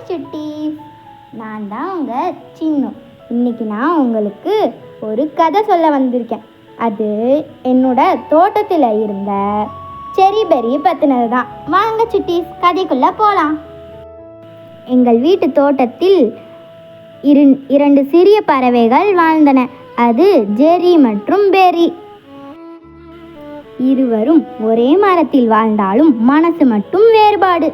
சுட்டீஸ், நான் தான் உங்கள் சின்னு. இன்னைக்கு நான் உங்களுக்கு ஒரு கதை சொல்ல வந்திருக்கேன். அது என்னோட தோட்டத்தில் இருந்த செரி பெரி பற்றினது தான். வாங்க சுட்டீஸ், கதைக்குள்ளே போகலாம். எங்கள் வீட்டு தோட்டத்தில் இரண்டு சிறிய பறவைகள் வாழ்ந்தன. அது ஜெரி மற்றும் பெரி. இருவரும் ஒரே மரத்தில் வாழ்ந்தாலும் மனசு மட்டும் வேறுபாடு.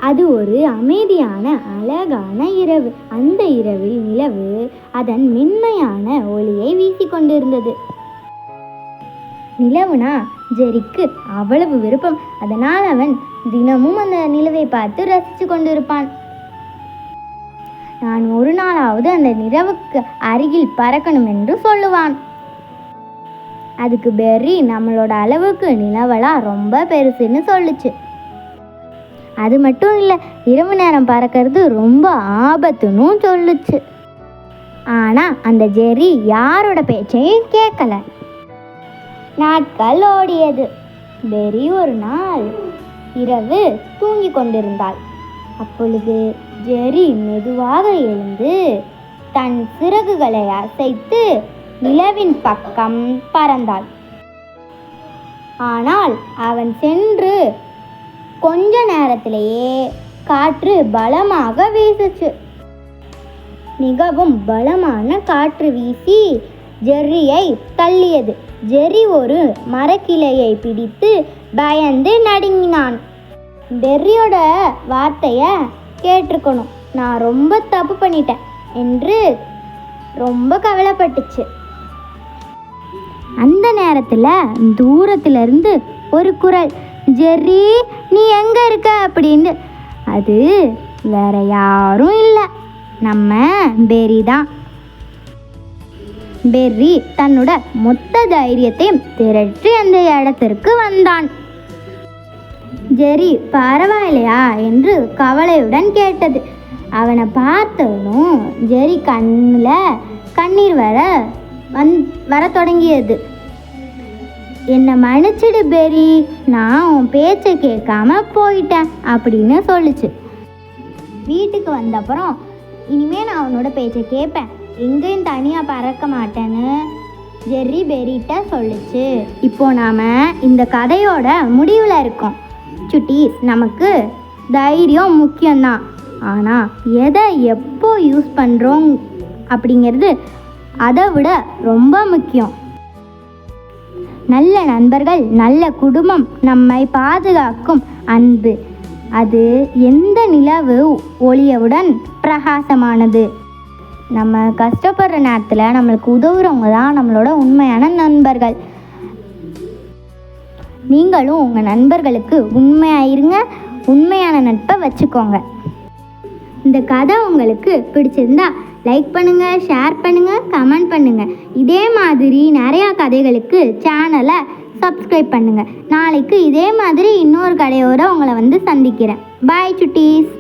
அது ஒரு அமைதியான அழகான இரவு. அந்த இரவில் நிலவு அதன் மென்மையான ஒளியை வீசிக்கொண்டிருந்தது. நிலவுனா ஜெரிக்கு அவ்வளவு விருப்பம். அதனால் அவன் தினமும் அந்த நிலவை பார்த்து ரசித்து கொண்டிருப்பான். நான் ஒரு நாளாவது அந்த நிலவுக்கு அருகில் பறக்கணும் என்று சொல்லுவான். அதுக்கு பெர்ரி நம்மளோட அளவுக்கு நிலவெல்லாம் ரொம்ப பெருசுன்னு சொல்லுச்சு. அது மட்டும் இல்லை, இரவு நேரம் பறக்கிறது ரொம்ப ஆபத்துன்னு சொல்லுச்சு. ஆனால் அந்த ஜெரி யாரோட பேச்சையும் கேட்கல. நாட்கள் ஓடியது. பெர்ரி ஒரு நாள் இரவு தூங்கி கொண்டிருந்தாள். அப்பொழுது ஜெரி மெதுவாக எழுந்து தன் சிறகுகளை அசைத்து நிலவின் பக்கம் பறந்தாள். ஆனால் அவன் சென்று கொஞ்ச நேரத்திலேயே காற்று பலமாக வீசுச்சு. மிகவும் பலமான காற்று வீசி ஜெர்ரியை தள்ளியது. ஜெர்ரி ஒரு மரக்கிளையை பிடித்து பயந்து நடுங்கினான். பெர்ரியோட வார்த்தையை கேட்டிருக்கணும், நான் ரொம்ப தப்பு பண்ணிட்டேன் என்று ரொம்ப கவலைப்பட்டுச்சு. அந்த நேரத்தில் தூரத்திலிருந்து ஒரு குரல், ஜெர்ரி நீ எங்கே இருக்க அப்படின்னு. அது வேற யாரும் இல்லை, நம்ம பெர்ரி தான். பெர்ரி தன்னோட மொத்த தைரியத்தையும் திரட்டி அந்த இடத்திற்கு வந்தான். ஜெர்ரி பரவாயில்லையா என்று கவலையுடன் கேட்டது. அவனை பார்த்ததும் ஜெர்ரி கண்ணில் கண்ணீர் வர தொடங்கியது. என்னை மன்னிச்சிடு பெர்ரி, நான் உன் பேச்சை கேட்காம போயிட்டேன் அப்படின்னு சொல்லுச்சு. வீட்டுக்கு வந்தப்புறம் இனிமேல் நான் உன்னோட பேச்சை கேட்பேன், எங்கேயும் தனியாக பறக்க மாட்டேன்னு ஜெர்ரி பெர்ரிட்ட சொல்லுச்சு. இப்போ நாம் இந்த கதையோட முடிவில் இருக்கோம். சுட்டீஸ், நமக்கு தைரியம் முக்கியம்தான், ஆனால் எதை எப்போ யூஸ் பண்ணுறோம் அப்படிங்கிறது அதை விட ரொம்ப முக்கியம். நல்ல நண்பர்கள், நல்ல குடும்பம், நம்மை பாதுகாக்கும் அன்பு, அது எந்த நிலவு ஒளியவுடன் பிரகாசமானது. நம்ம கஷ்டப்படுற நேரத்தில் நம்மளுக்கு உதவுறவங்க தான் நம்மளோட உண்மையான நண்பர்கள். நீங்களும் உங்கள் நண்பர்களுக்கு உண்மையாயிருங்க, உண்மையான நட்பை வச்சுக்கோங்க. இந்த கதை உங்களுக்கு பிடிச்சிருந்தா லைக் பண்ணுங்கள், ஷேர் பண்ணுங்கள், கமெண்ட் பண்ணுங்கள். இதே மாதிரி நிறையா கதைகளுக்கு சேனலை சப்ஸ்கிரைப் பண்ணுங்கள். நாளைக்கு இதே மாதிரி இன்னொரு கதையோடு உங்களை சந்திக்கிறேன். பாய் சுட்டீஸ்.